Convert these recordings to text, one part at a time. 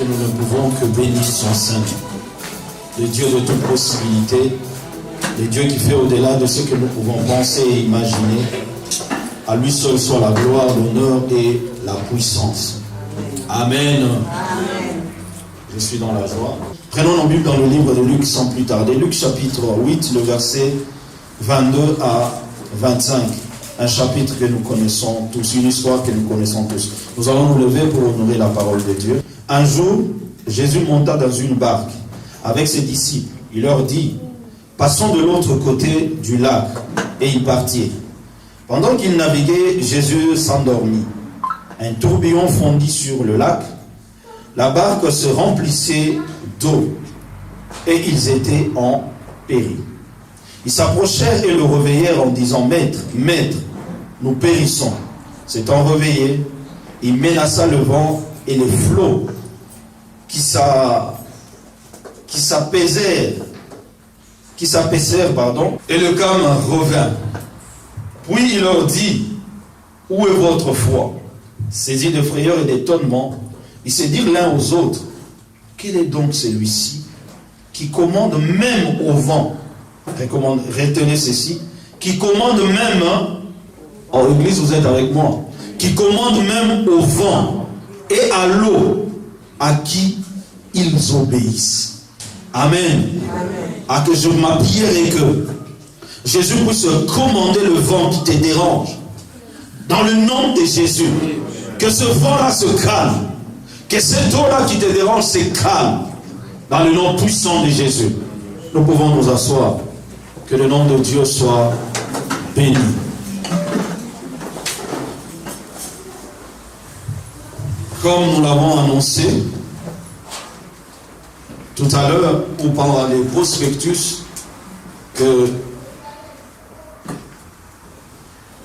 nous ne pouvons que bénir son Saint. Le Dieu de toute possibilité, le Dieu qui fait au-delà de ce que nous pouvons penser et imaginer. À lui seul soit la gloire, l'honneur et la puissance. Amen. Amen. Je suis dans la joie. Prenons nos Bibles dans le livre de Luc sans plus tarder. Luc chapitre 8, le verset 22 à 25. Un chapitre que nous connaissons tous, une histoire que nous connaissons tous. Nous allons nous lever pour honorer la parole de Dieu. Un jour, Jésus monta dans une barque avec ses disciples. Il leur dit, passons de l'autre côté du lac. Et ils partirent. Pendant qu'ils naviguaient, Jésus s'endormit. Un tourbillon fondit sur le lac. La barque se remplissait d'eau. Et ils étaient en péril. Ils s'approchèrent et le réveillèrent en disant, Maître, Maître, nous périssons. S'étant réveillé, il menaça le vent et les flots qui s'apaisèrent, et le calme revint. Puis il leur dit, où est votre foi? Saisis de frayeur et d'étonnement, ils se dirent l'un aux autres, quel est donc celui-ci qui commande même au vent? Retenez ceci, qui commande même, en église vous êtes avec moi, qui commande même au vent et à l'eau, à qui ils obéissent. Amen. Amen. À que je ma prière est que Jésus puisse commander le vent qui te dérange. Dans le nom de Jésus, que ce vent-là se calme, que cette eau-là qui te dérange se calme. Dans le nom puissant de Jésus, nous pouvons nous asseoir. Que le nom de Dieu soit béni. Comme nous l'avons annoncé tout à l'heure, ou pendant les prospectus, que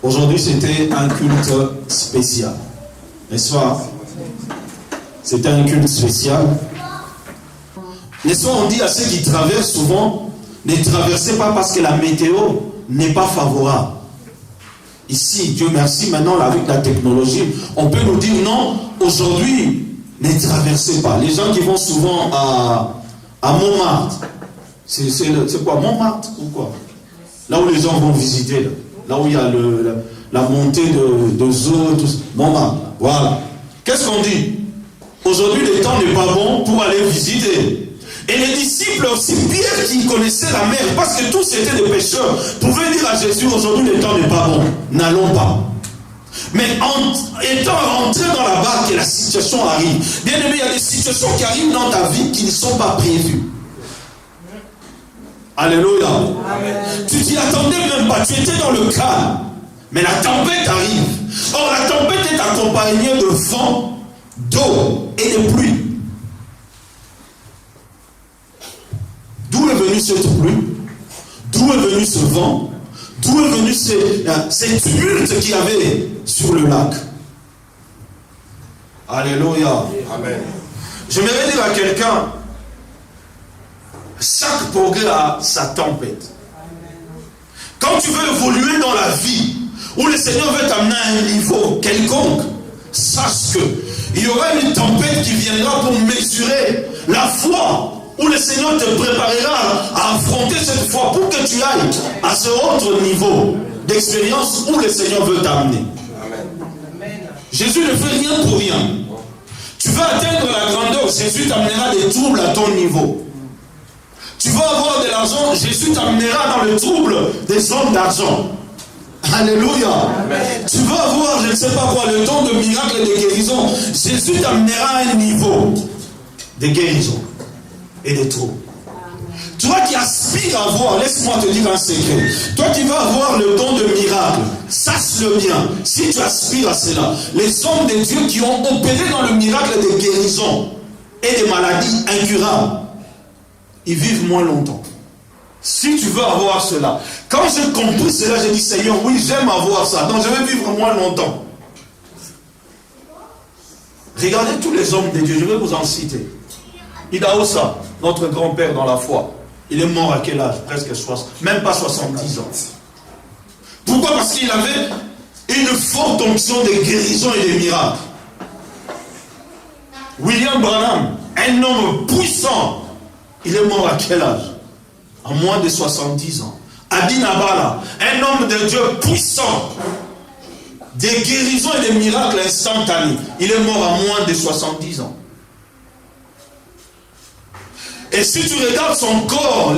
aujourd'hui c'était un culte spécial. N'est-ce pas? C'était un culte spécial. N'est-ce pas, on dit à ceux qui traversent souvent, ne traversez pas parce que la météo n'est pas favorable. Ici, Dieu merci, maintenant avec la technologie, on peut nous dire non, aujourd'hui, ne traversez pas. Les gens qui vont souvent à Montmartre, c'est quoi, Montmartre ou quoi? Là où les gens vont visiter, là où il y a la montée de eaux, Montmartre, voilà. Qu'est-ce qu'on dit? Aujourd'hui, le temps n'est pas bon pour aller visiter. Et les disciples aussi, Pierre qui connaissait la mer, parce que tous étaient des pêcheurs, pouvaient dire à Jésus, aujourd'hui le temps n'est pas bon, n'allons pas. Mais en étant rentré dans la barque et la situation arrive, bien aimé, il y a des situations qui arrivent dans ta vie qui ne sont pas prévues. Alléluia. Amen. Tu t'y attendais même pas, tu étais dans le calme, mais la tempête arrive. Or la tempête est accompagnée de vent, d'eau et de pluie. D'où est venue cette pluie? D'où est venu ce vent? D'où est venu ces tumultes qu'il y avait sur le lac? Alléluia. Amen. J'aimerais dire à quelqu'un, chaque progrès a sa tempête. Quand tu veux évoluer dans la vie, où le Seigneur veut t'amener à un niveau quelconque, sache qu'il y aura une tempête qui viendra pour mesurer la foi, où le Seigneur te préparera à affronter cette foi pour que tu ailles à ce autre niveau d'expérience où le Seigneur veut t'amener. Jésus ne fait rien pour rien. Tu veux atteindre la grandeur, Jésus t'amènera des troubles à ton niveau. Tu veux avoir de l'argent, Jésus t'amènera dans le trouble des hommes d'argent. Alléluia. Amen. Tu veux avoir, je ne sais pas quoi, le don de miracle et de guérison, Jésus t'amènera à un niveau de guérison et de troubles. Toi qui aspires à voir, laisse-moi te dire un secret. Toi qui vas avoir le don de miracle, sache-le bien. Si tu aspires à cela, les hommes de Dieu qui ont opéré dans le miracle de guérison et des maladies incurables, ils vivent moins longtemps. Si tu veux avoir cela, quand j'ai compris cela, j'ai dit Seigneur, oui, j'aime avoir ça, donc je vais vivre moins longtemps. Regardez tous les hommes de Dieu, je vais vous en citer. Idaosa, notre grand-père dans la foi, il est mort à quel âge? Presque 60, même pas 70 ans. Pourquoi? Parce qu'il avait une forte onction de guérison et de miracles. William Branham, Un homme puissant. Il est mort à quel âge? À moins de 70 ans. Adi Nabala, un homme de Dieu puissant. Des guérisons et des miracles instantanés. Il est mort à moins de 70 ans. Et si tu regardes son corps,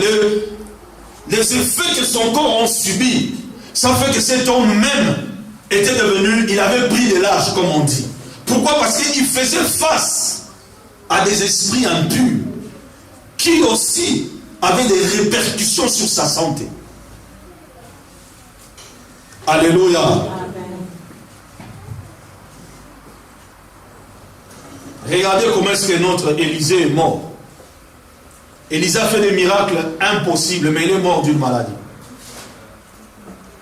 les effets que son corps a subi, ça fait que cet homme même était devenu, il avait pris de l'âge, comme on dit. Pourquoi? Parce qu'il faisait face à des esprits impurs qui aussi avaient des répercussions sur sa santé. Alléluia. Amen. Regardez comment est-ce que notre Élisée est mort. Élisée a fait des miracles impossibles, mais il est mort d'une maladie.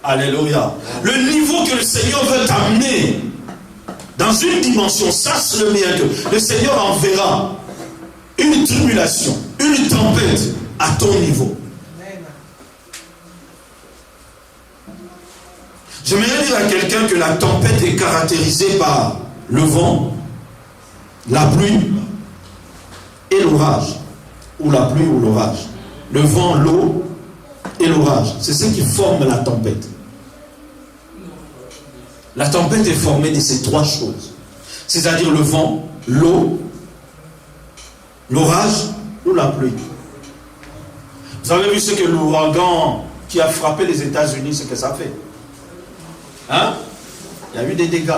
Alléluia. Le niveau que le Seigneur veut t'amener dans une dimension, sache-le bien que le Seigneur enverra une tribulation, une tempête à ton niveau. J'aimerais dire à quelqu'un que la tempête est caractérisée par le vent, la pluie et l'orage. Ou la pluie ou l'orage. Le vent, l'eau et l'orage. C'est ce qui forme la tempête. La tempête est formée de ces trois choses. C'est-à-dire le vent, l'eau, l'orage ou la pluie. Vous avez vu ce que l'ouragan qui a frappé les États-Unis, ce que ça fait? Hein? Il y a eu des dégâts.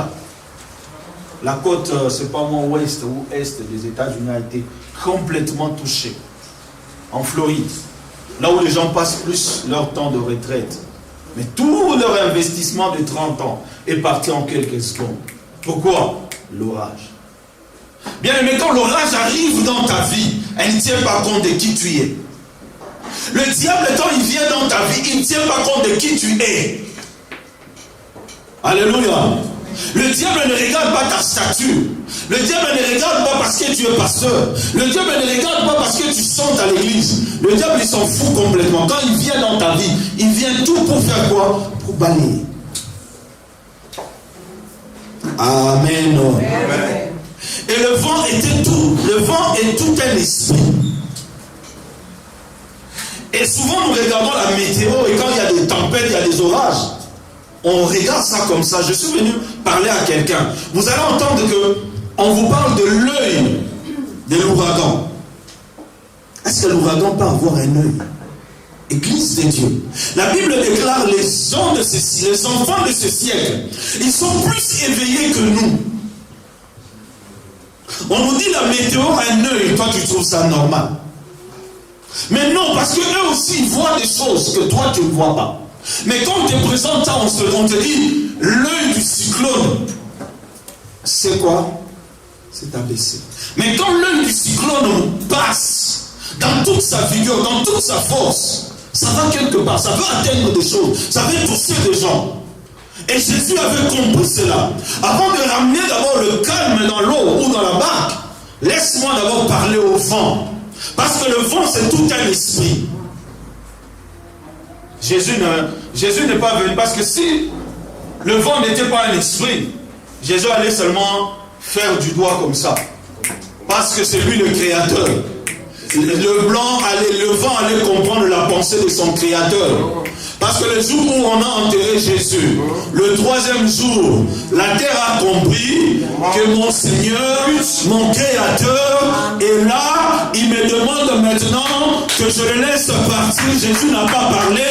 La côte, c'est pas moins ouest ou est des États-Unis a été complètement touchée. En Floride, là où les gens passent plus leur temps de retraite. Mais tout leur investissement de 30 ans est parti en quelques secondes. Pourquoi? L'orage. Bien aimé, quand l'orage arrive dans ta vie, elle ne tient pas compte de qui tu es. Le diable, quand il vient dans ta vie, il ne tient pas compte de qui tu es. Alléluia. Le diable ne regarde pas ta stature. Le diable ne regarde pas parce que tu es pasteur. Le diable ne regarde pas parce que tu chantes à l'église. Le diable, il s'en fout complètement. Quand il vient dans ta vie, il vient tout pour faire quoi? Pour balayer. Amen. Amen. Et le vent était tout. Le vent est tout un esprit. Et souvent, nous regardons la météo et quand il y a des tempêtes, il y a des orages. On regarde ça comme ça. Je suis venu parler à quelqu'un. Vous allez entendre que on vous parle de l'œil de l'ouragan. Est-ce que l'ouragan peut avoir un œil? Église de Dieu. La Bible déclare les enfants de ce siècle, ils sont plus éveillés que nous. On nous dit la météo a un œil, toi tu trouves ça normal. Mais non, parce qu'eux aussi ils voient des choses que toi tu ne vois pas. Mais quand on te présente ça, on te dit l'œil du cyclone. C'est quoi? C'est abaissé. Mais quand l'œil du cyclone passe dans toute sa vigueur, dans toute sa force, ça va quelque part, ça va atteindre des choses, ça va toucher des gens. Et Jésus avait compris cela. Avant de ramener d'abord le calme dans l'eau ou dans la barque, laisse-moi d'abord parler au vent. Parce que le vent, c'est tout un esprit. Jésus n'est pas venu, parce que si le vent n'était pas un esprit, Jésus allait seulement faire du doigt comme ça. Parce que c'est lui le créateur. Le vent allait comprendre la pensée de son créateur. Parce que le jour où on a enterré Jésus, le troisième jour, la terre a compris que mon Seigneur, mon Créateur est là. Il me demande maintenant que je le laisse partir. Jésus n'a pas parlé.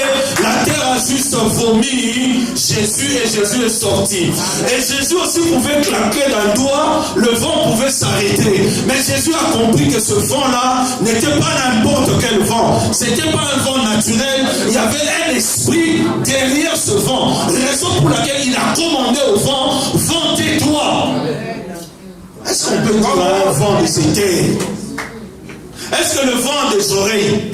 La terre a juste vomi Jésus et Jésus est sorti. Et Jésus aussi pouvait claquer d'un doigt, le vent pouvait s'arrêter. Mais Jésus a compris que ce vent-là n'était pas n'importe quel vent. C'était pas un vent naturel. Il y avait un esprit derrière ce vent, raison pour laquelle il a commandé au vent, vent tais-toi. Est-ce qu'on peut dire un vent de ses terres? Est-ce que le vent a des oreilles?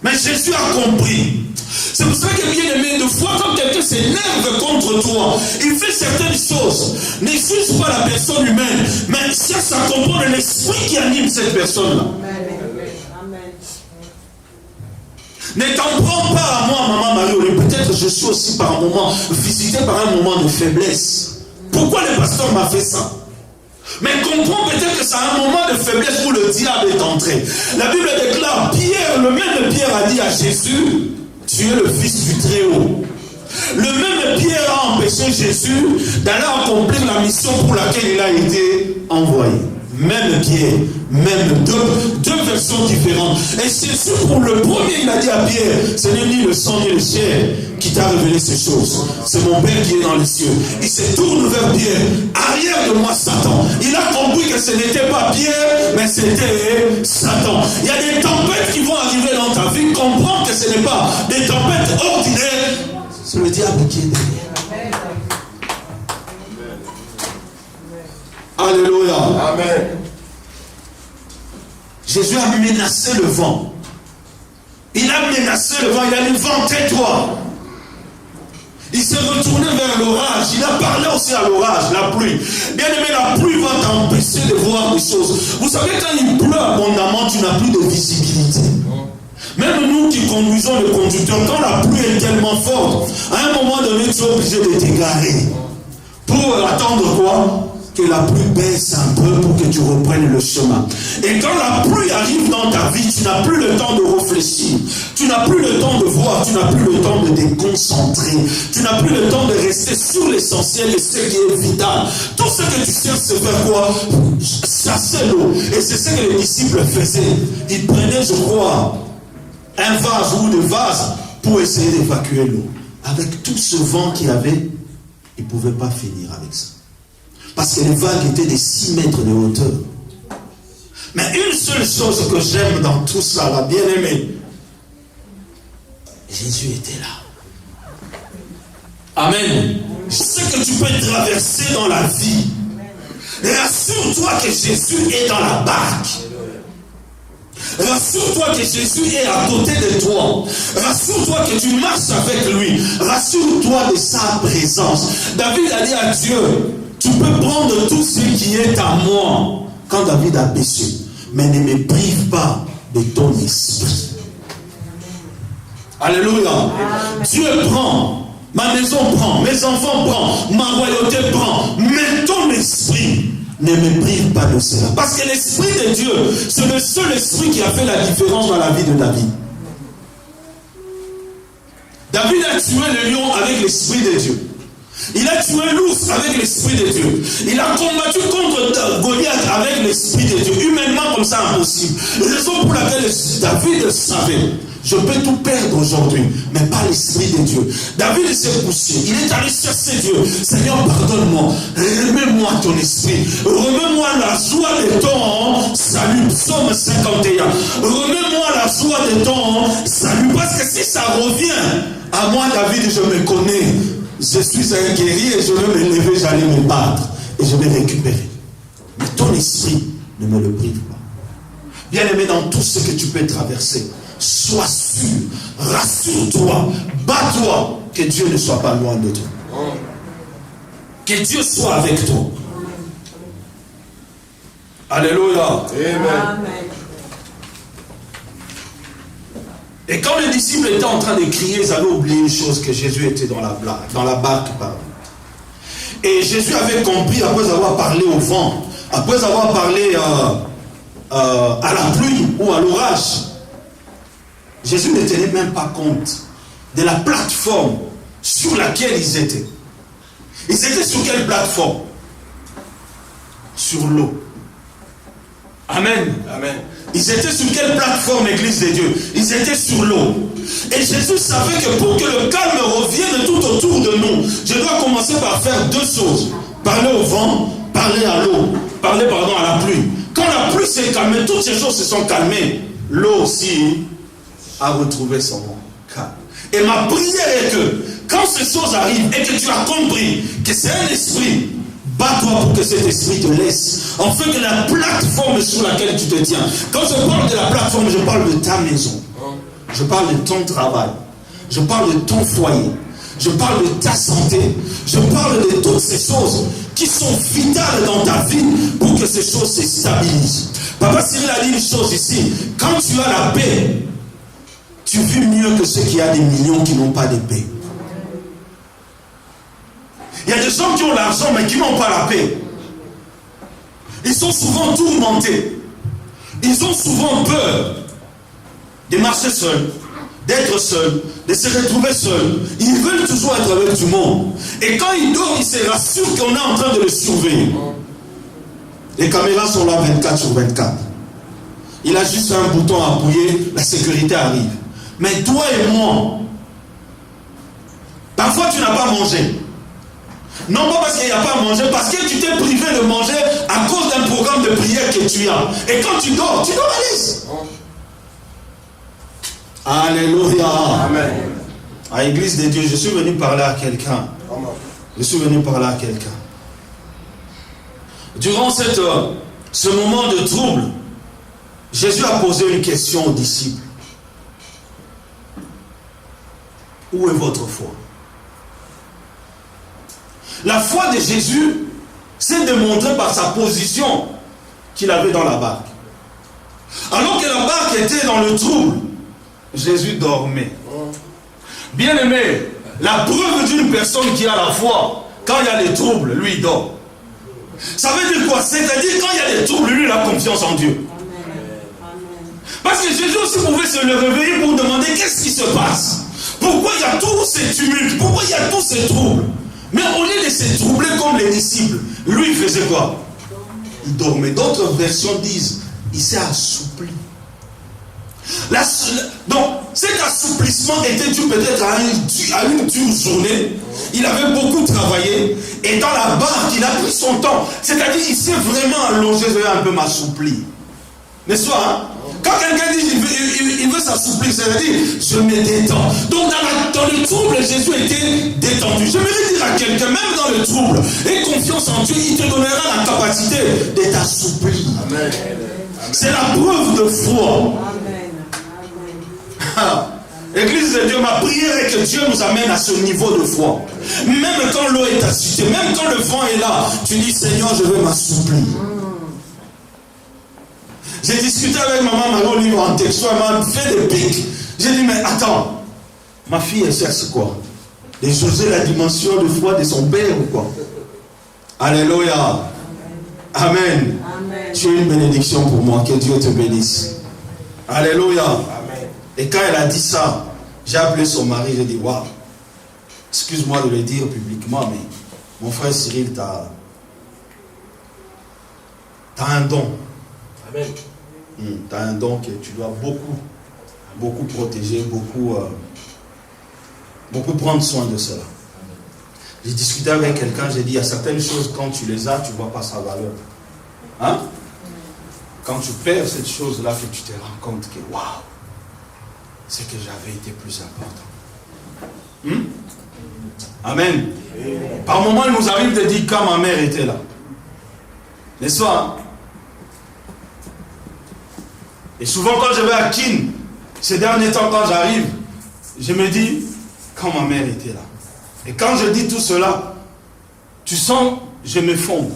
Mais Jésus a compris. C'est pour ça que bien aimé, de fois quand quelqu'un s'énerve contre toi, il fait certaines choses, n'excuse pas la personne humaine, mais cherche à comprendre l'esprit qui anime cette personne-là. Ne t'en prends pas à moi, maman Marie. Peut-être je suis aussi par un moment visité par un moment de faiblesse. Pourquoi le pasteur m'a fait ça? Mais comprends peut-être que c'est un moment de faiblesse où le diable est entré. La Bible déclare, Pierre, le même Pierre a dit à Jésus, tu es le Fils du Très-Haut. Le même Pierre a empêché Jésus d'aller accomplir la mission pour laquelle il a été envoyé. Même Pierre, même deux versions différentes. Et Jésus, pour le premier, il a dit à Pierre, ce n'est ni le sang ni le chair qui t'a révélé ces choses. C'est mon Père qui est dans les cieux. Il se tourne vers Pierre. Arrière de moi, Satan. Il a compris que ce n'était pas Pierre, mais c'était Satan. Il y a des tempêtes qui vont arriver dans ta vie. Comprends que ce n'est pas des tempêtes ordinaires. C'est le diable qui est derrière. Alléluia. Amen. Jésus a menacé le vent. Il a menacé le vent. Il a dit, vent, tais-toi. Il s'est retourné vers l'orage. Il a parlé aussi à l'orage, la pluie. Bien aimé, la pluie va t'empêcher de voir des choses. Vous savez, quand il pleut abondamment, tu n'as plus de visibilité. Même nous qui conduisons le conducteur, quand la pluie est tellement forte, à un moment donné, tu es obligé de t'égarer. Pour attendre quoi? Que la pluie baisse un peu pour que tu reprennes le chemin. Et quand la pluie arrive dans ta vie, tu n'as plus le temps de réfléchir. Tu n'as plus le temps de voir. Tu n'as plus le temps de te concentrer. Tu n'as plus le temps de rester sur l'essentiel et ce qui est vital. Tout ce que tu cherches, c'est faire quoi? Chasser l'eau. Et c'est ce que les disciples faisaient. Ils prenaient, je crois, un vase ou des vases pour essayer d'évacuer l'eau. Avec tout ce vent qu'il y avait, ils ne pouvaient pas finir avec ça. Parce que les vagues étaient de 6 mètres de hauteur. Mais une seule chose que j'aime dans tout ça, la bien-aimée, Jésus était là. Amen. Ce que tu peux traverser dans la vie, rassure-toi que Jésus est dans la barque. Rassure-toi que Jésus est à côté de toi. Rassure-toi que tu marches avec lui. Rassure-toi de sa présence. David a dit à Dieu, tu peux prendre tout ce qui est à moi quand David a péché, mais ne me prive pas de ton esprit. Alléluia. Dieu prend, ma maison prend, mes enfants prend, ma royauté prend, mais ton esprit ne me prive pas de cela. Parce que l'esprit de Dieu, c'est le seul esprit qui a fait la différence dans la vie de David. David a tué le lion avec l'esprit de Dieu. Il a tué l'ours avec l'esprit de Dieu. Il a combattu contre Goliath avec l'esprit de Dieu. Humainement, comme ça, impossible. Raison pour laquelle David savait, je peux tout perdre aujourd'hui, mais pas l'esprit de Dieu. David s'est poussé. Il est allé chercher Dieu. Seigneur, pardonne-moi. Remets-moi ton esprit. Remets-moi la joie de ton salut. Psaume 51. Remets-moi la joie de ton salut. Parce que si ça revient à moi, David, je me connais. Je suis un guerrier, je vais me lever, j'allais me battre et je vais récupérer. Mais ton esprit ne me le prive pas. Bien aimé, dans tout ce que tu peux traverser, sois sûr, rassure-toi, bats-toi, que Dieu ne soit pas loin de toi. Que Dieu soit avec toi. Alléluia. Amen. Et quand les disciples étaient en train de crier, ils avaient oublié une chose, que Jésus était dans la barque. Et Jésus avait compris, après avoir parlé au vent, après avoir parlé à la pluie ou à l'orage, Jésus ne tenait même pas compte de la plateforme sur laquelle ils étaient. Ils étaient sur quelle plateforme? Sur l'eau. Amen. Amen. Ils étaient sur quelle plateforme, Église de Dieu? Ils étaient sur l'eau. Et Jésus savait que pour que le calme revienne tout autour de nous, je dois commencer par faire deux choses. Parler au vent, parler à l'eau. Parler, à la pluie. Quand la pluie s'est calmée, toutes ces choses se sont calmées. L'eau aussi a retrouvé son calme. Et ma prière est que, quand ces choses arrivent et que tu as compris que c'est un esprit, bats-toi pour que cet esprit te laisse. En fait, que la plateforme sur laquelle tu te tiens. Quand je parle de la plateforme, je parle de ta maison. Je parle de ton travail. Je parle de ton foyer. Je parle de ta santé. Je parle de toutes ces choses qui sont vitales dans ta vie pour que ces choses se stabilisent. Papa Cyril a dit une chose ici. Quand tu as la paix, tu vis mieux que ceux qui ont des millions qui n'ont pas de paix. Il y a des gens qui ont l'argent mais qui n'ont pas la paix. ils sont souvent tourmentés. Ils ont souvent peur de marcher seuls, d'être seuls, de se retrouver seuls. Ils veulent toujours être avec du monde. Et quand ils dorment, ils se rassurent qu'on est en train de les surveiller. Les caméras sont là 24 sur 24. Il a juste un bouton à appuyer, la sécurité arrive. Mais toi et moi, parfois tu n'as pas mangé. Non pas parce qu'il n'y a pas à manger, parce que tu t'es privé de manger à cause d'un programme de prière que tu as. Et quand tu dors à l'aise. Alléluia. Amen. À l'église de Dieu, je suis venu parler à quelqu'un. Je suis venu parler à quelqu'un. Durant ce moment de trouble, Jésus a posé une question aux disciples. Où est votre foi? La foi de Jésus s'est démontrée par sa position qu'il avait dans la barque. Alors que la barque était dans le trouble, Jésus dormait. Bien aimé, la preuve d'une personne qui a la foi, quand il y a les troubles, lui il dort. Ça veut dire quoi? C'est-à-dire quand il y a des troubles, lui il a confiance en Dieu. Parce que Jésus aussi pouvait se réveiller pour demander qu'est-ce qui se passe. Pourquoi il y a tous ces tumultes? Pourquoi il y a tous ces troubles? Mais au lieu de se troubler comme les disciples, lui il faisait quoi? Il dormait. D'autres versions disent, il s'est assoupli. Donc cet assouplissement était dû peut-être à une dure journée. Il avait beaucoup travaillé. Et dans la barque, il a pris son temps. C'est-à-dire il s'est vraiment allongé, je vais un peu m'assouplir. N'est-ce pas, hein? Quand quelqu'un dit il veut s'assouplir, c'est-à-dire je me détends. Donc dans le trouble, Jésus était détendu. Je voudrais dire à quelqu'un, même dans le trouble, aie confiance en Dieu, il te donnera la capacité de t'assouplir. C'est la preuve de foi. Église de Dieu, ma prière est que Dieu nous amène à ce niveau de foi. Même quand l'eau est agitée, même quand le vent est là, tu dis Seigneur, je veux m'assouplir. J'ai discuté avec maman Marie Olive en texto, elle m'a fait des pics. J'ai dit, mais attends, ma fille, elle cherche quoi? De juger la dimension de foi de son père ou quoi? Alléluia. Amen. Amen. Tu es une bénédiction pour moi, que Dieu te bénisse. Alléluia. Amen. Et quand elle a dit ça, j'ai appelé son mari, j'ai dit, waouh, excuse-moi de le dire publiquement, mais mon frère Cyril, t'as un don. Amen. Tu as un don que tu dois beaucoup protéger, beaucoup prendre soin de cela. J'ai discuté avec quelqu'un, j'ai dit, il y a certaines choses, quand tu les as, tu ne vois pas sa valeur. Hein? Quand tu perds cette chose-là, que tu te rends compte que, waouh, c'est que j'avais été plus important. Amen. Par moments, il nous arrive de dire, quand ma mère était là. N'est-ce pas? Et souvent quand je vais à Kin, ces derniers temps quand j'arrive, je me dis, quand ma mère était là. Et quand je dis tout cela, tu sens, je m'effondre.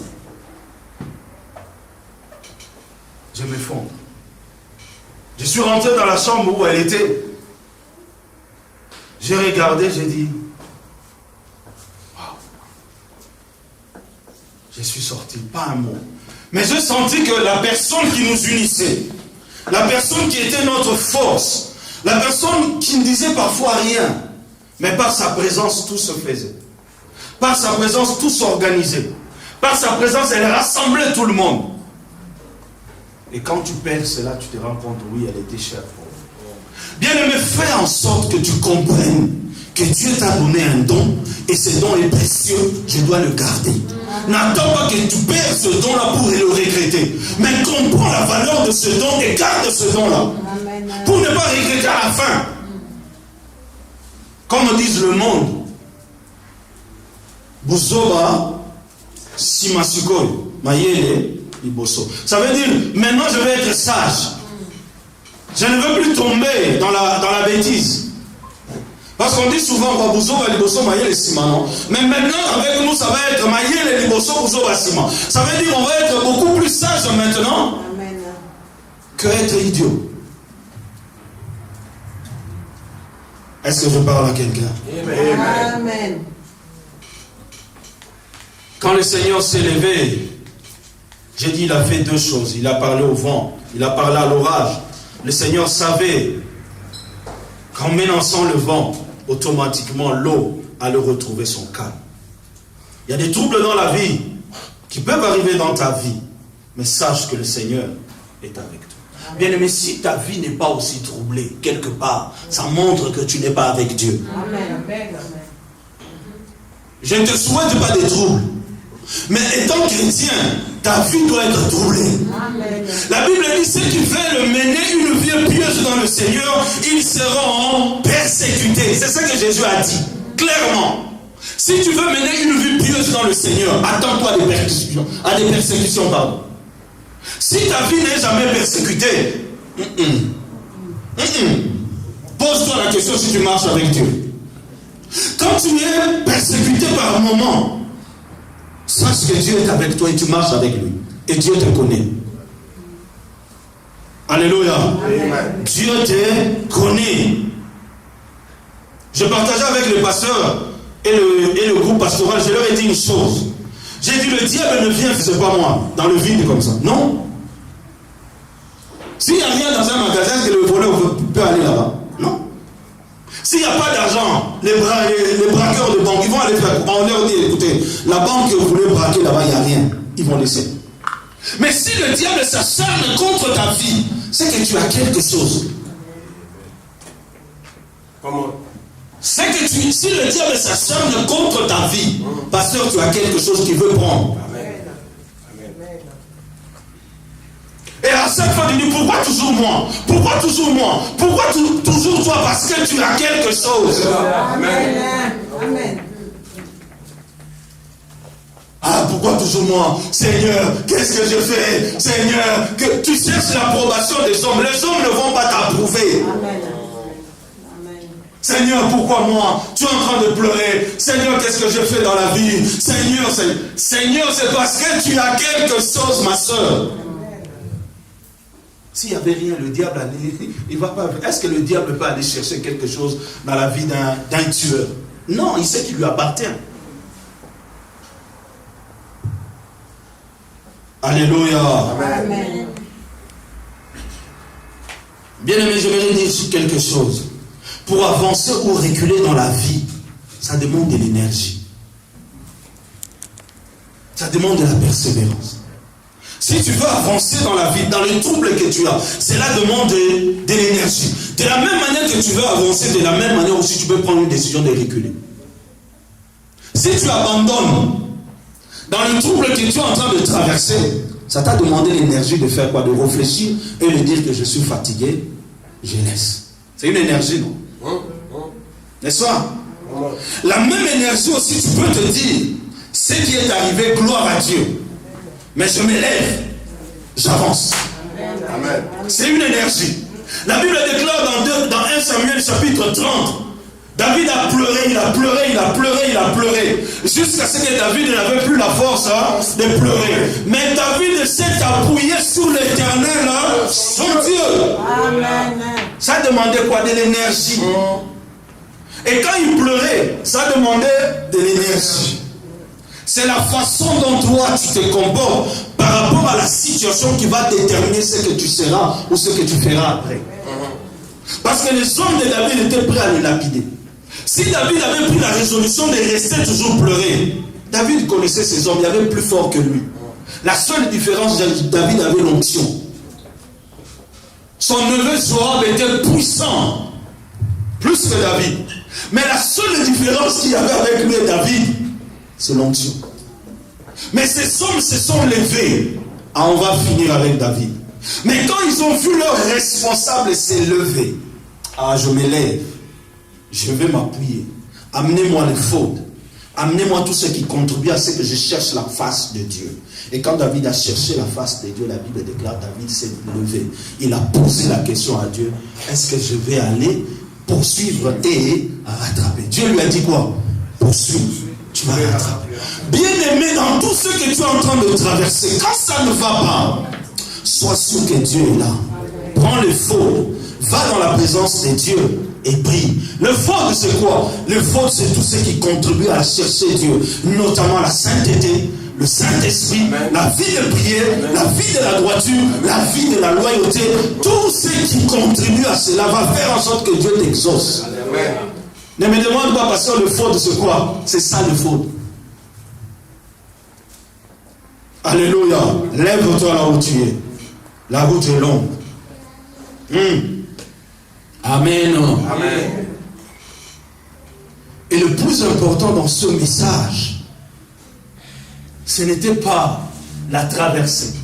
Je m'effondre. Je suis rentré dans la chambre où elle était. J'ai regardé, j'ai dit, waouh. Je suis sorti, pas un mot. Mais j'ai senti que la personne qui nous unissait, la personne qui était notre force, la personne qui ne disait parfois rien, mais par sa présence tout se faisait. Par sa présence tout s'organisait. Par sa présence elle rassemblait tout le monde. Et quand tu perds cela, tu te rends compte, oui, elle était chère pour vous. Bien-aimé, fais en sorte que tu comprennes que Dieu t'a donné un don et ce don est précieux, je dois le garder. N'attends pas que tu perds ce don-là pour le regretter. Mais comprends la valeur de ce don et garde ce don-là. Pour ne pas regretter à la fin. Comme disent le monde, Buzoba, Simasukoi, Mayele, Iboso. Ça veut dire, maintenant je vais être sage. Je ne veux plus tomber dans la bêtise. Parce qu'on dit souvent, Buzoba, Liboso, Mayele, Simano. Mais maintenant, avec nous, ça va être Mayele, Liboso, Buzoba, Simano. Ça veut dire, on va être beaucoup plus sage maintenant que être idiot. Est-ce que je parle à quelqu'un? Amen. Quand le Seigneur s'est levé, J'ai dit, il a fait deux choses. Il a parlé au vent, il a parlé à l'orage. Le Seigneur savait qu'en menaçant le vent, automatiquement l'eau allait retrouver son calme. Il y a des troubles dans la vie qui peuvent arriver dans ta vie, mais sache que le Seigneur est avec toi. Bien aimé, si ta vie n'est pas aussi troublée, quelque part, ça montre que tu n'es pas avec Dieu. Amen. Je ne te souhaite pas des troubles, mais étant chrétien, ta vie doit être troublée. Amen. La Bible dit, ceux qui veulent mener une vie pieuse dans le Seigneur, ils seront persécutés. C'est ça que Jésus a dit, clairement. Si tu veux mener une vie pieuse dans le Seigneur, attends-toi à des persécutions, pardon. Si ta vie n'est jamais persécutée, pose-toi la question si tu marches avec Dieu. Quand tu es persécuté par un moment, sache que Dieu est avec toi et tu marches avec lui. Et Dieu te connaît. Alléluia. Amen. Dieu te connaît. Je partageais avec le pasteur et le groupe pastoral, je leur ai dit une chose. J'ai dit, le diable ne vient, c'est pas moi, dans le vide comme ça. Non. S'il n'y a rien dans un magasin, est-ce que le voleur peut aller là-bas? Non. S'il n'y a pas d'argent, les braqueurs de banque, ils vont aller faire. On leur dit, écoutez, la banque que vous voulez braquer là-bas, il n'y a rien. Ils vont laisser. Mais si le diable s'acharne contre ta vie, c'est que tu as quelque chose. Comment? C'est que si le diable s'acharne contre ta vie, pasteur, tu as quelque chose qu'il veut prendre. Amen. Et à chaque fois, tu dis, pourquoi toujours moi? Pourquoi toujours moi? Pourquoi toujours toi? Parce que tu as quelque chose. Amen. Amen. Ah, pourquoi toujours moi? Seigneur, qu'est-ce que je fais? Seigneur, que tu cherches l'approbation des hommes. Les hommes ne vont pas t'approuver. Amen. Seigneur, pourquoi moi? Tu es en train de pleurer. Seigneur, qu'est-ce que je fais dans la vie? Seigneur, c'est parce que tu as quelque chose, ma soeur. S'il n'y avait rien, le diable allait, il va pas. Est-ce que le diable peut aller chercher quelque chose dans la vie d'un tueur? Non, il sait qu'il lui appartient. Alléluia. Amen. Bien aimé, je vais dire quelque chose. Pour avancer ou reculer dans la vie, ça demande de l'énergie. Ça demande de la persévérance. Si tu veux avancer dans la vie, dans les troubles que tu as, cela demande de l'énergie. De la même manière que tu veux avancer, de la même manière aussi tu peux prendre une décision de reculer. Si tu abandonnes dans le trouble que tu es en train de traverser, ça t'a demandé l'énergie de faire quoi? De réfléchir et de dire que je suis fatigué, je laisse. C'est une énergie, non? N'est-ce pas? La même énergie aussi, tu peux te dire, ce qui est arrivé, gloire à Dieu. Mais je m'élève, j'avance. Amen. C'est une énergie. La Bible déclare dans 1 Samuel chapitre 30, David a pleuré, il a pleuré, il a pleuré, il a pleuré, jusqu'à ce que David n'avait plus la force de pleurer. Mais David s'est appuyé sur l'Éternel, son Dieu. Amen. Ça demandait quoi? De l'énergie. Et quand il pleurait, ça demandait de l'énergie. C'est la façon dont toi tu te comportes par rapport à la situation qui va déterminer ce que tu seras ou ce que tu feras après. Parce que les hommes de David étaient prêts à le lapider. Si David avait pris la résolution de rester toujours pleurer, David connaissait ces hommes, il y avait plus fort que lui. La seule différence, David avait l'onction. Son neveu Joab était puissant, plus que David. Mais la seule différence qu'il y avait avec lui et David, c'est l'onction. Mais ces hommes se sont levés. Ah, on va finir avec David. Mais quand ils ont vu leur responsable s'élever, ah, je m'élève, je vais m'appuyer. Amenez-moi les fautes. Amenez-moi tout ce qui contribue à ce que je cherche la face de Dieu. Et quand David a cherché la face de Dieu, la Bible déclare, David s'est levé. Il a posé la question à Dieu, est-ce que je vais aller poursuivre et rattraper? Dieu lui a dit quoi? Poursuivre, tu vas rattraper. Bien aimé, dans tout ce que tu es en train de traverser, quand ça ne va pas, sois sûr que Dieu est là. Prends les fautes, va dans la présence de Dieu et prie. Le faute, c'est quoi? Le faute, c'est tout ce qui contribue à chercher Dieu, notamment la sainteté, le Saint-Esprit, la vie de prière, la vie de la droiture, la vie de la loyauté, tout ce qui contribue à cela va faire en sorte que Dieu t'exauce. Ne me demande pas, pasteur, le faute, c'est quoi? C'est ça le faute. Alléluia. Lève-toi là où tu es. La route est longue. Amen. Amen. Et le plus important dans ce message, ce n'était pas la traversée.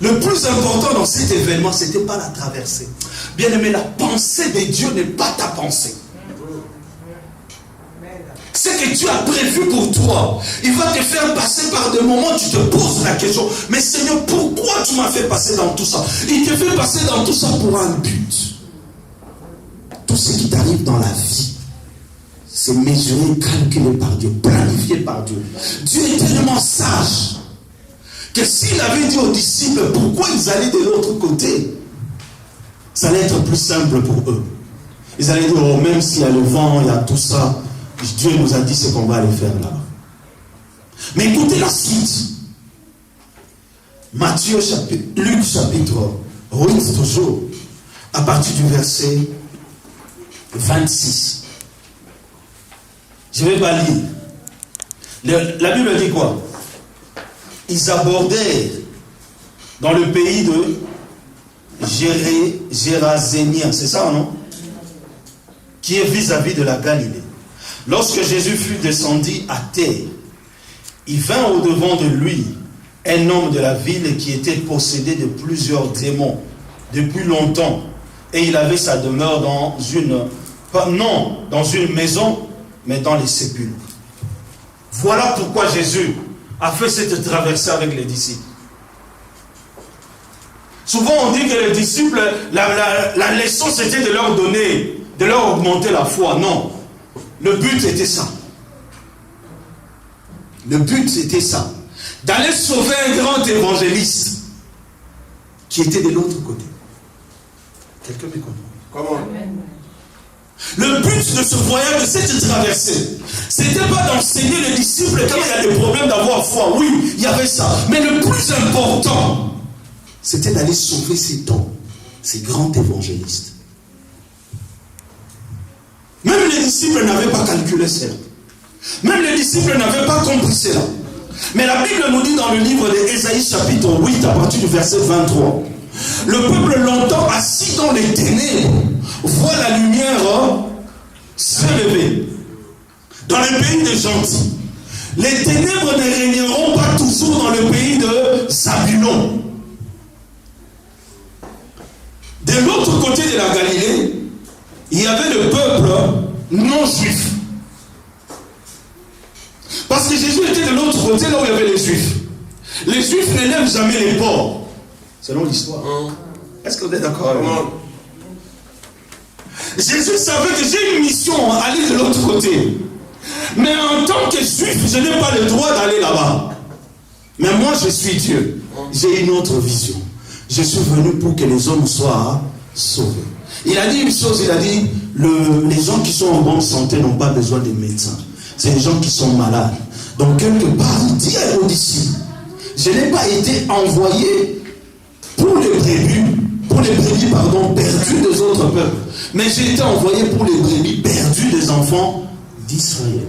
Le plus important dans cet événement, ce n'était pas la traversée. Bien aimé, la pensée de Dieu n'est pas ta pensée. Ce que Dieu a prévu pour toi, il va te faire passer par des moments où tu te poses la question, mais Seigneur, pourquoi tu m'as fait passer dans tout ça? Il te fait passer dans tout ça pour un but. Tout ce qui t'arrive dans la vie, c'est mesuré, calculé par Dieu, planifié par Dieu. Dieu est tellement sage que s'il avait dit aux disciples pourquoi ils allaient de l'autre côté, ça allait être plus simple pour eux. Ils allaient dire, oh, même s'il y a le vent, il y a tout ça, Dieu nous a dit ce qu'on va aller faire là-bas. Mais écoutez la suite. Luc chapitre 8 toujours, à partir du verset 26. Je ne vais pas lire. La Bible dit quoi? Ils abordèrent dans le pays de Gérasénien, c'est ça, non? Qui est vis-à-vis de la Galilée. Lorsque Jésus fut descendu à terre, il vint au-devant de lui un homme de la ville qui était possédé de plusieurs démons depuis longtemps. Et il avait sa demeure dans une maison, mais dans les sépulcres. Voilà pourquoi Jésus a fait cette traversée avec les disciples. Souvent on dit que les disciples, la leçon c'était de leur donner, de leur augmenter la foi. Non. Le but était ça. Le but était ça. D'aller sauver un grand évangéliste qui était de l'autre côté. Quelqu'un me comprend? Comment? Le but de ce voyage, de cette traversée, c'était pas d'enseigner les disciples quand il y a des problèmes d'avoir foi. Oui, il y avait ça. Mais le plus important, c'était d'aller sauver ces hommes, ces grands évangélistes. Même les disciples n'avaient pas calculé cela. Même les disciples n'avaient pas compris cela. Mais la Bible nous dit dans le livre d'Ésaïe chapitre 8, à partir du verset 23, le peuple longtemps assis dans les ténèbres voit la lumière s'élever. Dans le pays des gentils, les ténèbres ne régneront pas toujours dans le pays de Zabulon. De l'autre côté de la Galilée, il y avait le peuple non juif. Parce que Jésus était de l'autre côté, là où il y avait les juifs. Les juifs n'élèvent jamais les porcs, selon l'histoire. Est-ce que vous êtes d'accord avec moi? Jésus savait que j'ai une mission à aller de l'autre côté. Mais en tant que juif, je n'ai pas le droit d'aller là-bas. Mais moi, je suis Dieu. J'ai une autre vision. Je suis venu pour que les hommes soient sauvés. Il a dit une chose, il a dit, les gens qui sont en bonne santé n'ont pas besoin de médecins. C'est les gens qui sont malades. Donc quelque part, il dit aux disciples, je n'ai pas été envoyé pour les brebis perdues des autres peuples. Mais j'ai été envoyé pour les brebis perdues des enfants d'Israël.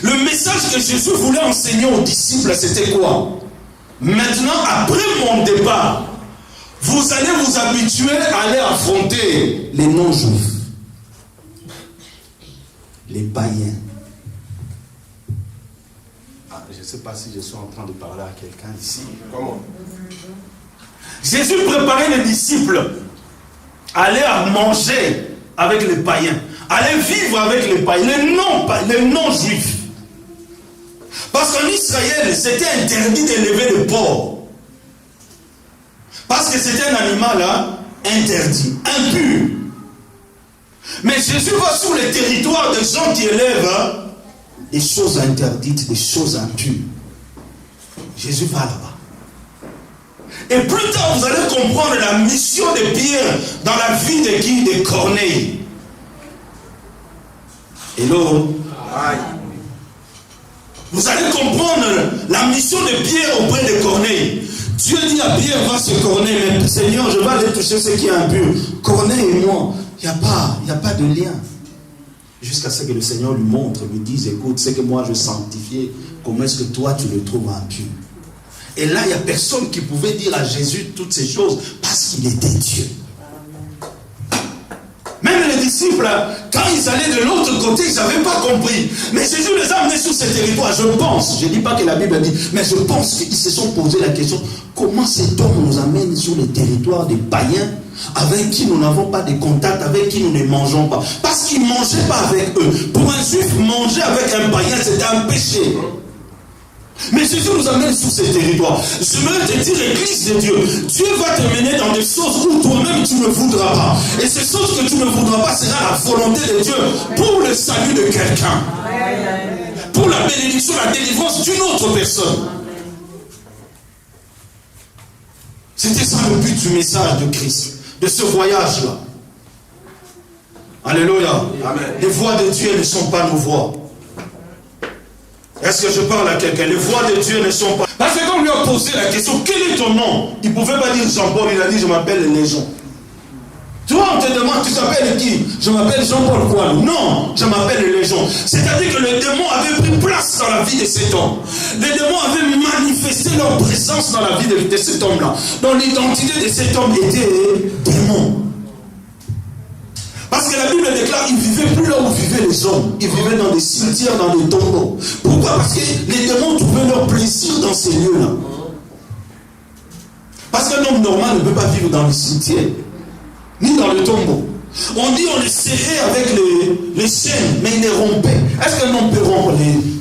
Le message que Jésus voulait enseigner aux disciples, c'était quoi? Maintenant, après mon départ, vous allez vous habituer à aller affronter les non-juifs, les païens. Je ne sais pas si je suis en train de parler à quelqu'un ici. Comment? Jésus préparait les disciples à aller à manger avec les païens, à aller vivre avec les païens, les non-juifs. Parce qu'en Israël, c'était interdit d'élever le porc. Parce que c'était un animal interdit, impur. Mais Jésus va sur les territoires des gens qui élèvent des choses interdites, des choses impures. Jésus va là-bas. Et plus tard, vous allez comprendre la mission de Pierre dans la vie de qui? De Corneille. Hello. Vous allez comprendre la mission de Pierre auprès de Corneille. Dieu dit à Pierre, va se Corneille, mais Seigneur, je vais aller toucher ce qui est impur. Corneille et moi, il n'y a pas de lien. Jusqu'à ce que le Seigneur lui montre, lui dise, écoute, c'est que moi je sanctifiais, comment est-ce que toi tu le trouves impur? Et là, il n'y a personne qui pouvait dire à Jésus toutes ces choses parce qu'il était Dieu. Même les disciples, quand ils allaient de l'autre côté, ils n'avaient pas compris. Mais Jésus les a amenés sur ce territoire. Je pense, je ne dis pas que la Bible dit, mais je pense qu'ils se sont posé la question, comment cet homme nous amène sur le territoire des païens avec qui nous n'avons pas de contact, avec qui nous ne mangeons pas. Parce qu'ils ne mangeaient pas avec eux. Pour un juif, manger avec un païen, c'était un péché. Mais Jésus nous amène sur ces territoires. Je veux te dire, Église de Dieu, Dieu va te mener dans des choses où toi-même tu ne voudras pas. Et ces choses que tu ne voudras pas sera la volonté de Dieu pour le salut de quelqu'un. Pour la bénédiction, la délivrance d'une autre personne. C'était ça le but du message de Christ, de ce voyage-là. Alléluia. Amen. Les voies de Dieu ne sont pas nos voies. Est-ce que je parle à quelqu'un? Les voies de Dieu ne sont pas... Parce que quand on lui a posé la question, quel est ton nom? Il ne pouvait pas dire Jean-Paul, il a dit, je m'appelle Légion. Tu vois, on te demande, tu t'appelles qui? Je m'appelle Jean-Paul quoi? Non, je m'appelle Légion. C'est-à-dire que les démons avaient pris place dans la vie de cet homme. Les démons avaient manifesté leur présence dans la vie de cet homme-là. Donc l'identité de cet homme était démon. Parce que la Bible déclare qu'ils ne vivaient plus là où vivaient les hommes. Ils vivaient dans des cimetières, dans des tombeaux. Pourquoi? Parce que les démons trouvaient leur plaisir dans ces lieux-là. Parce qu'un homme normal ne peut pas vivre dans le cimetière, ni dans le tombeau. On dit on les serrait avec les chaînes, mais ils les rompaient. Est-ce qu'un homme peut rompre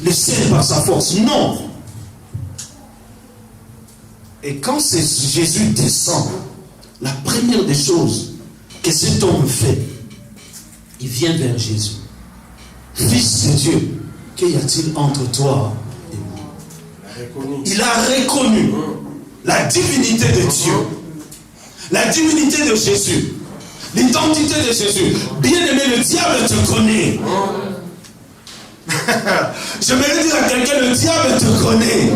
les chaînes par sa force? Non. Et quand Jésus descend, la première des choses que cet homme fait, il vient vers Jésus. Fils de Dieu, qu'y a-t-il entre toi et moi? Il a reconnu la divinité de Dieu, la divinité de Jésus, l'identité de Jésus. Bien-aimé, le diable te connaît. J'aimerais dire à quelqu'un, le diable te connaît.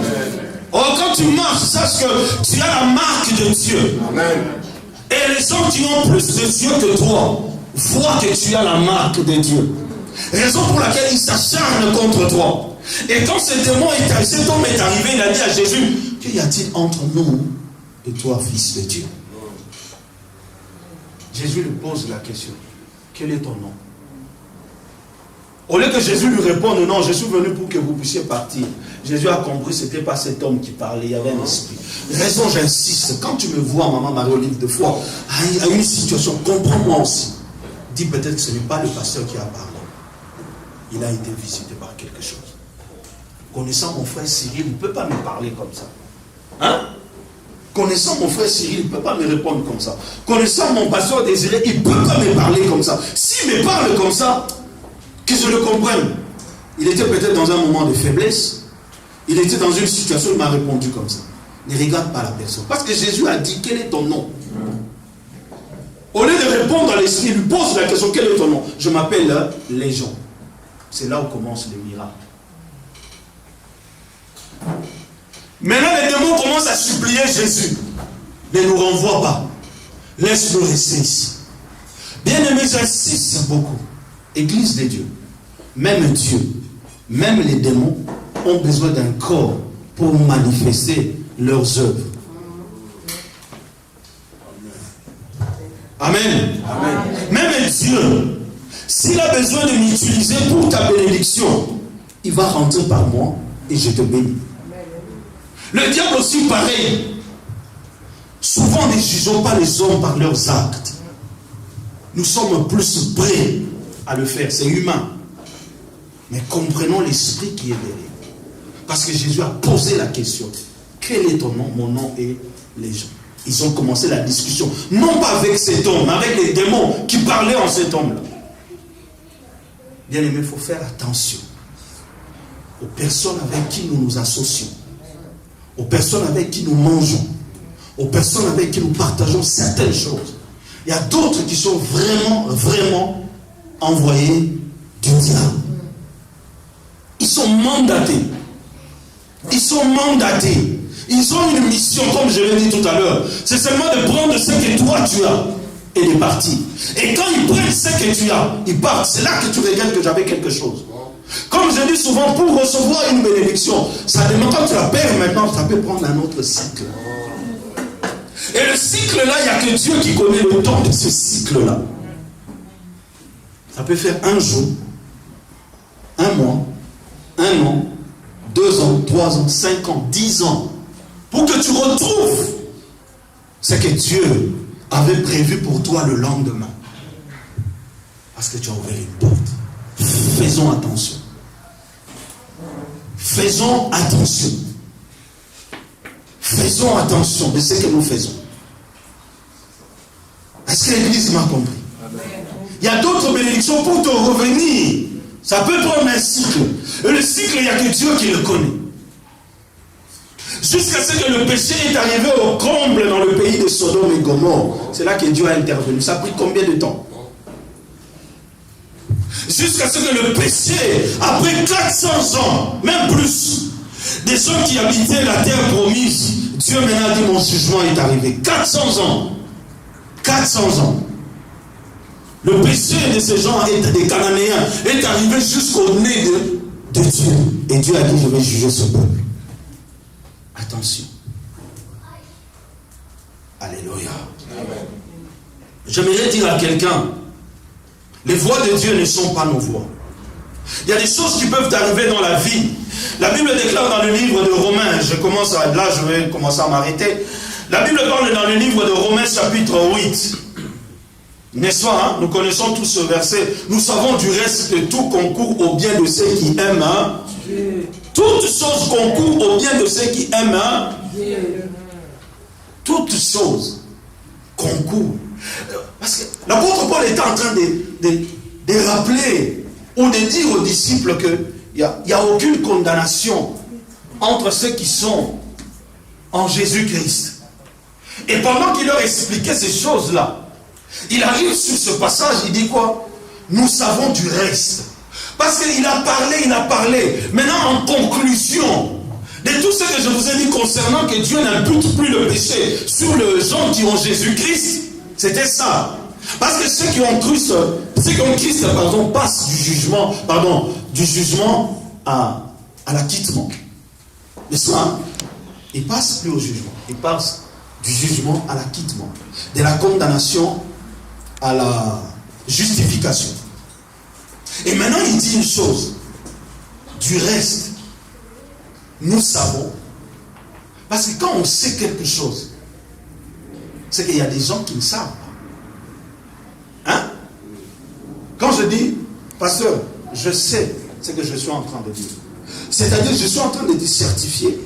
Oh, quand tu marches, sache que tu as la marque de Dieu. Amen. Et les gens qui ont plus de Dieu que toi voient que tu as la marque de Dieu. Raison pour laquelle ils s'acharnent contre toi. Et quand cet homme est arrivé, il a dit à Jésus, qu'y a-t-il entre nous et toi, fils de Dieu? Jésus lui pose la question, quel est ton nom? Au lieu que Jésus lui réponde, non, je suis venu pour que vous puissiez partir. Jésus a compris, ce n'était pas cet homme qui parlait, il y avait un esprit. Raison, j'insiste, quand tu me vois, maman Marie-Olive, de fois, à une situation, comprends-moi aussi. Dis peut-être que ce n'est pas le pasteur qui a parlé. Il a été visité par quelque chose. Connaissant mon frère Cyril, il ne peut pas me parler comme ça. Hein? Connaissant mon frère Cyril, il ne peut pas me répondre comme ça. Connaissant mon pasteur Désiré, il ne peut pas me parler comme ça. S'il me parle comme ça, que je le comprenne. Il était peut-être dans un moment de faiblesse. Il était dans une situation, il m'a répondu comme ça. Ne regarde pas la personne. Parce que Jésus a dit, quel est ton nom? Au lieu de répondre à l'esprit, il lui pose la question, quel est ton nom? Je m'appelle Légion. C'est là où commence le miracle. Maintenant, les démons commencent à supplier Jésus. Ne nous renvoie pas. Laisse-nous rester ici. Bien-aimé, j'insiste beaucoup. Église de Dieu, même Dieu, même les démons ont besoin d'un corps pour manifester leurs œuvres. Amen. Amen. Même Dieu, s'il a besoin de m'utiliser pour ta bénédiction, il va rentrer par moi et je te bénis. Le diable aussi pareil. Souvent ne jugeons pas les hommes par leurs actes. Nous sommes plus prêts à le faire, c'est humain. Mais comprenons l'esprit qui est derrière. Parce que Jésus a posé la question. Quel est ton nom? Mon nom est Légion. Ils ont commencé la discussion. Non pas avec cet homme, mais avec les démons qui parlaient en cet homme-là. Bien aimé, il faut faire attention aux personnes avec qui nous nous associons. Aux personnes avec qui nous mangeons. Aux personnes avec qui nous partageons certaines choses. Il y a d'autres qui sont vraiment envoyés du diable. Ils sont mandatés Ils sont mandatés. Ils ont une mission, comme je l'ai dit tout à l'heure. C'est seulement de prendre ce que toi tu as et de partir. Et quand ils prennent ce que tu as, ils partent. C'est là que tu regardes que j'avais quelque chose. Comme je dis souvent, pour recevoir une bénédiction, ça demande, quand tu la perds maintenant, ça peut prendre un autre cycle. Et le cycle là, il n'y a que Dieu qui connaît le temps de ce cycle là. Ça peut faire un jour, un mois, un an, 2 ans, 3 ans, 5 ans, 10 ans, pour que tu retrouves ce que Dieu avait prévu pour toi le lendemain. Parce que tu as ouvert une porte. Faisons attention. Faisons attention. Faisons attention de ce que nous faisons. Est-ce que l'Église m'a compris? Il y a d'autres bénédictions pour te revenir. Ça peut prendre un cycle. Et le cycle, il n'y a que Dieu qui le connaît. Jusqu'à ce que le péché est arrivé au comble dans le pays de Sodome et Gomorrhe. C'est là que Dieu a intervenu. Ça a pris combien de temps? Jusqu'à ce que le péché, après 400 ans, même plus, des gens qui habitaient la terre promise, Dieu maintenant a dit mon jugement est arrivé. 400 ans. 400 ans. Le péché de ces gens, des Cananéens, est arrivé jusqu'au nez de Dieu. Et Dieu a dit, je vais juger ce peuple. Attention. Alléluia. J'aimerais dire à quelqu'un, les voies de Dieu ne sont pas nos voies. Il y a des choses qui peuvent arriver dans la vie. La Bible déclare dans le livre de Romains, là je vais commencer à m'arrêter. La Bible parle dans le livre de Romains chapitre 8. N'est-ce pas, hein? Nous connaissons tous ce verset. Nous savons du reste que tout concourt au bien de ceux qui aiment. Hein? Toutes choses concourent au bien de ceux qui aiment. Hein? Toutes choses concourent. Parce que l'apôtre Paul était en train de rappeler ou de dire aux disciples qu'il n'y a aucune condamnation entre ceux qui sont en Jésus-Christ. Et pendant qu'il leur expliquait ces choses-là, il arrive sur ce passage, il dit quoi? Nous savons du reste. Parce qu'il a parlé. Maintenant, en conclusion de tout ce que je vous ai dit concernant que Dieu n'impute plus le péché sur les gens qui ont Jésus-Christ, c'était ça. Parce que ceux qui ont Christ, passent du jugement à l'acquittement. N'est-ce pas? Ils ne passent plus au jugement. Ils passent du jugement à l'acquittement. De la condamnation à la justification. Et maintenant, il dit une chose. Du reste, nous savons. Parce que quand on sait quelque chose, c'est qu'il y a des gens qui ne savent pas. Hein? Quand je dis, pasteur, je sais ce que je suis en train de dire. C'est-à-dire, je suis en train de te certifier.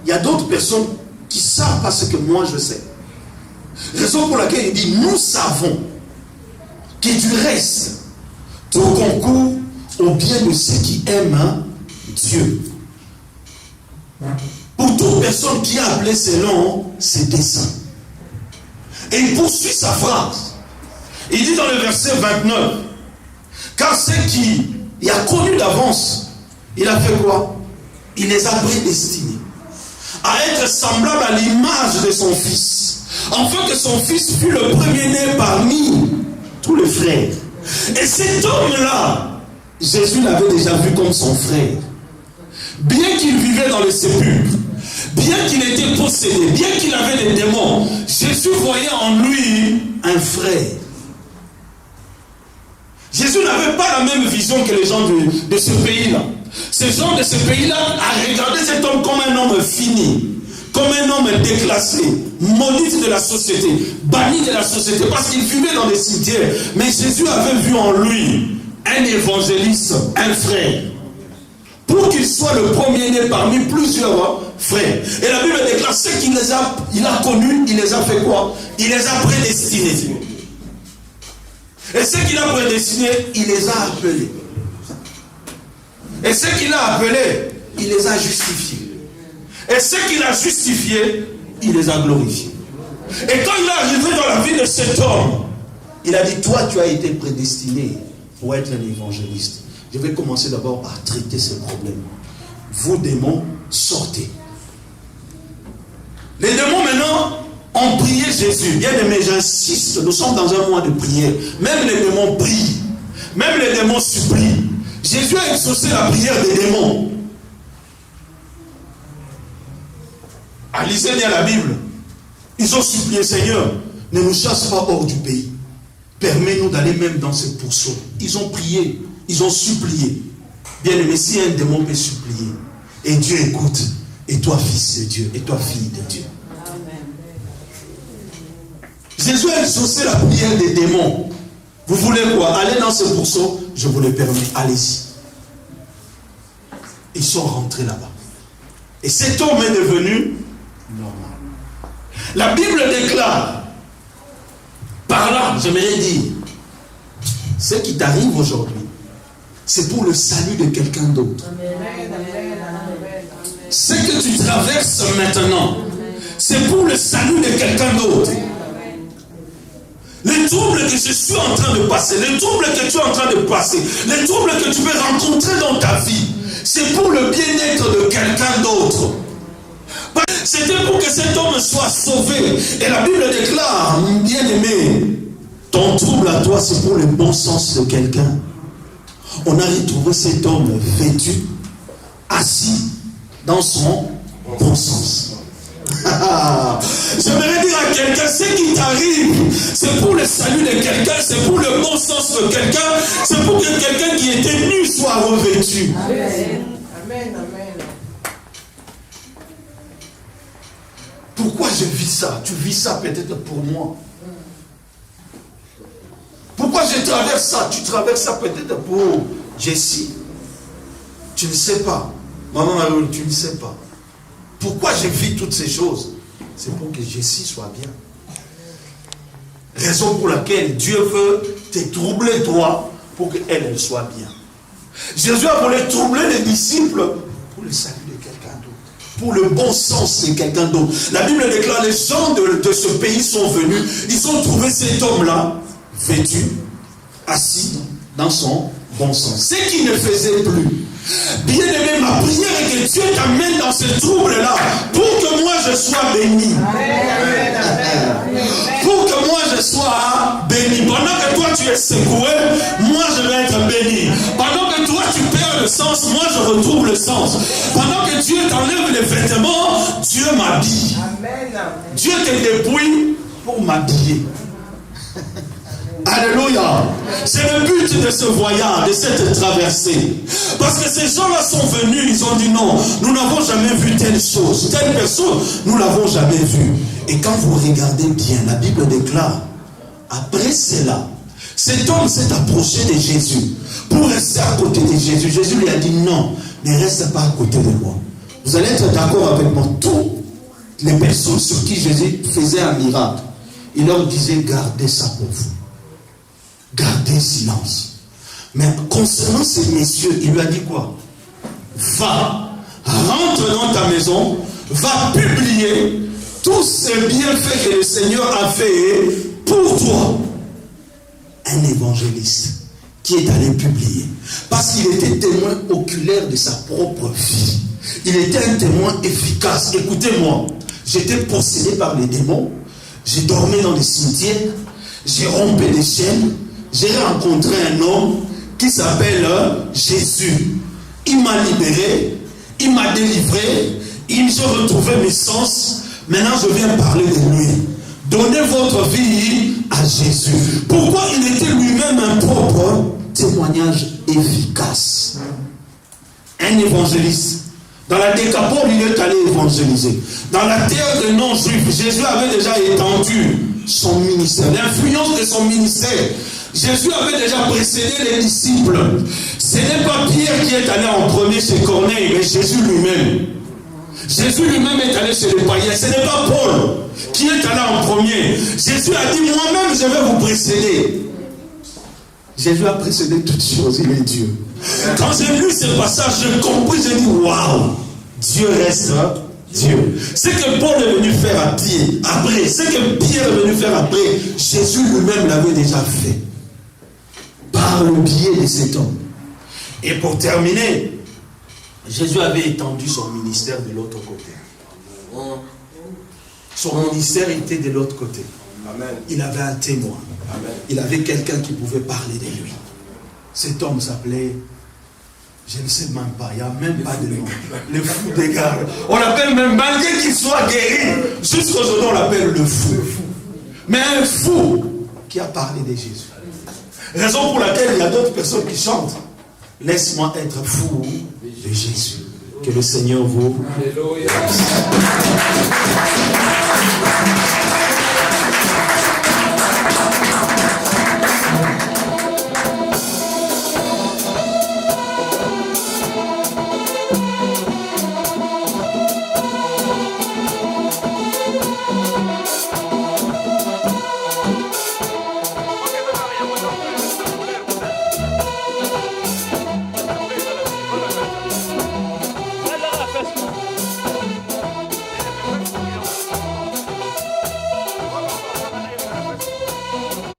Il y a d'autres personnes qui ne savent pas ce que moi je sais. Raison pour laquelle il dit, nous savons que du reste, tout concourt au bien de ceux qui aiment Dieu. Pour toute personne qui a appelé selon ses desseins. Et il poursuit sa phrase. Il dit dans le verset 29, car ceux qui a connu d'avance, il a fait quoi? Il les a prédestinés à être semblables à l'image de son fils, afin que son fils fût le premier-né parmi tous les frères. Et cet homme-là, Jésus l'avait déjà vu comme son frère. Bien qu'il vivait dans le sépulcre, bien qu'il était possédé, bien qu'il avait des démons, Jésus voyait en lui un frère. Jésus n'avait pas la même vision que les gens de ce pays-là. Ces gens de ce pays-là a regardé cet homme comme un homme fini, comme un homme déclassé, maudit de la société, banni de la société, parce qu'il vivait dans des cimetières. Mais Jésus avait vu en lui un évangéliste, un frère, pour qu'il soit le premier-né parmi plusieurs frères. Et la Bible déclare ceux qu'il a connus, il les a fait quoi? Il les a prédestinés. Et ceux qu'il a prédestinés, il les a appelés. Et ceux qu'il a appelés, il les a justifiés. Et ceux qu'il a justifiés, il les a glorifiés. Et quand il est arrivé dans la vie de cet homme, il a dit, toi tu as été prédestiné pour être un évangéliste. Je vais commencer d'abord à traiter ce problème. Vous démons, sortez. Les démons maintenant ont prié Jésus. Bien aimé, j'insiste, nous sommes dans un mois de prière. Même les démons prient. Même les démons supplient. Jésus a exaucé la prière des démons. Lisez bien la Bible. Ils ont supplié, Seigneur, ne nous chasse pas hors du pays. Permets-nous d'aller même dans ces pourceaux. Ils ont prié, ils ont supplié. Bien aimé, si un démon peut supplier, et Dieu écoute, et toi fils de Dieu, et toi fille de Dieu. Amen. Jésus a exaucé la prière des démons. Vous voulez quoi? Allez dans ce pourceau, je vous le permets, allez-y. Ils sont rentrés là-bas. Et cet homme est devenu normal. La Bible déclare, par là, j'aimerais dire, ce qui t'arrive aujourd'hui, c'est pour le salut de quelqu'un d'autre. Ce que tu traverses maintenant, c'est pour le salut de quelqu'un d'autre. Les troubles que je suis en train de passer, les troubles que tu es en train de passer, les troubles que tu peux rencontrer dans ta vie, c'est pour le bien-être de quelqu'un d'autre. C'était pour que cet homme soit sauvé. Et la Bible déclare, bien-aimé, ton trouble à toi, c'est pour le bon sens de quelqu'un. On a retrouvé cet homme vêtu, assis dans son bon sens. J'aimerais dire à quelqu'un, ce qui t'arrive, c'est pour le salut de quelqu'un, c'est pour le bon sens de quelqu'un, c'est pour que quelqu'un qui était nu soit revêtu. Amen. Amen. Amen. Pourquoi je vis ça? Tu vis ça peut-être pour moi. Pourquoi je traverse ça? Tu traverses ça peut-être pour Jessie. Tu ne sais pas. Maman Marie, tu ne sais pas. Pourquoi je vis toutes ces choses? C'est pour que Jessie soit bien. Raison pour laquelle Dieu veut te troubler toi pour qu'elle soit bien. Jésus a voulu troubler les disciples pour le salut de quelqu'un d'autre, pour le bon sens de quelqu'un d'autre. La Bible déclare, les gens de ce pays sont venus, ils ont trouvé cet homme-là vêtu, assis dans son bon sens. Ce qu'il ne faisait plus. Bien aimé, ma prière est que Dieu t'amène dans ce trouble-là pour que moi je sois béni. Pour que moi je sois béni. Pendant que toi tu es secoué, moi je vais être béni. Pendant que toi tu perds le sens, moi je retrouve le sens. Pendant que Dieu t'enlève les vêtements, Dieu m'habille. Dieu te dépouille pour m'habiller. Alléluia. C'est le but de ce voyage, de cette traversée. Parce que ces gens-là sont venus, ils ont dit non, nous n'avons jamais vu telle chose, telle personne, nous l'avons jamais vue. Et quand vous regardez bien, la Bible déclare, après cela, cet homme s'est approché de Jésus pour rester à côté de Jésus. Jésus lui a dit non, ne reste pas à côté de moi. Vous allez être d'accord avec moi, toutes les personnes sur qui Jésus faisait un miracle, il leur disait gardez ça pour vous. Gardez silence. Mais concernant ces messieurs, il lui a dit quoi? Va, rentre dans ta maison, va publier tous ces bienfaits que le Seigneur a fait pour toi. Un évangéliste qui est allé publier. Parce qu'il était témoin oculaire de sa propre vie. Il était un témoin efficace. Écoutez-moi, j'étais possédé par les démons. J'ai dormi dans les cimetières. J'ai rompé des chaînes. J'ai rencontré un homme qui s'appelle Jésus. Il m'a libéré, il m'a délivré, j'ai retrouvé mes sens. Maintenant, je viens parler de lui. Donnez votre vie à Jésus. Pourquoi il était lui-même un propre témoignage efficace. Un évangéliste. Dans la Décapole, il est allé évangéliser. Dans la terre des non-juifs, Jésus avait déjà étendu son ministère, l'influence de son ministère. Jésus avait déjà précédé les disciples. Ce n'est pas Pierre qui est allé en premier chez Corneille, mais Jésus lui-même. Jésus lui-même est allé chez les païens. Ce n'est pas Paul qui est allé en premier. Jésus a dit, moi-même, je vais vous précéder. Jésus a précédé toutes choses, il est Dieu. Quand j'ai lu ce passage, j'ai compris, j'ai dit, waouh, Dieu reste Dieu. Ce que Paul est venu faire à pied, après, ce que Pierre est venu faire après, Jésus lui-même l'avait déjà fait. Par le biais de cet homme. Et pour terminer, Jésus avait étendu son ministère de l'autre côté. Son ministère était de l'autre côté. Il avait un témoin. Il avait quelqu'un qui pouvait parler de lui. Cet homme s'appelait, je ne sais même pas, il n'y a même pas de nom. Le fou des gars. On l'appelle même, malgré qu'il soit guéri, jusqu'aujourd'hui on l'appelle le fou. Mais un fou qui a parlé de Jésus. Raison pour laquelle il y a d'autres personnes qui chantent. Laisse-moi être fou de Jésus. Que le Seigneur vous. Alléluia.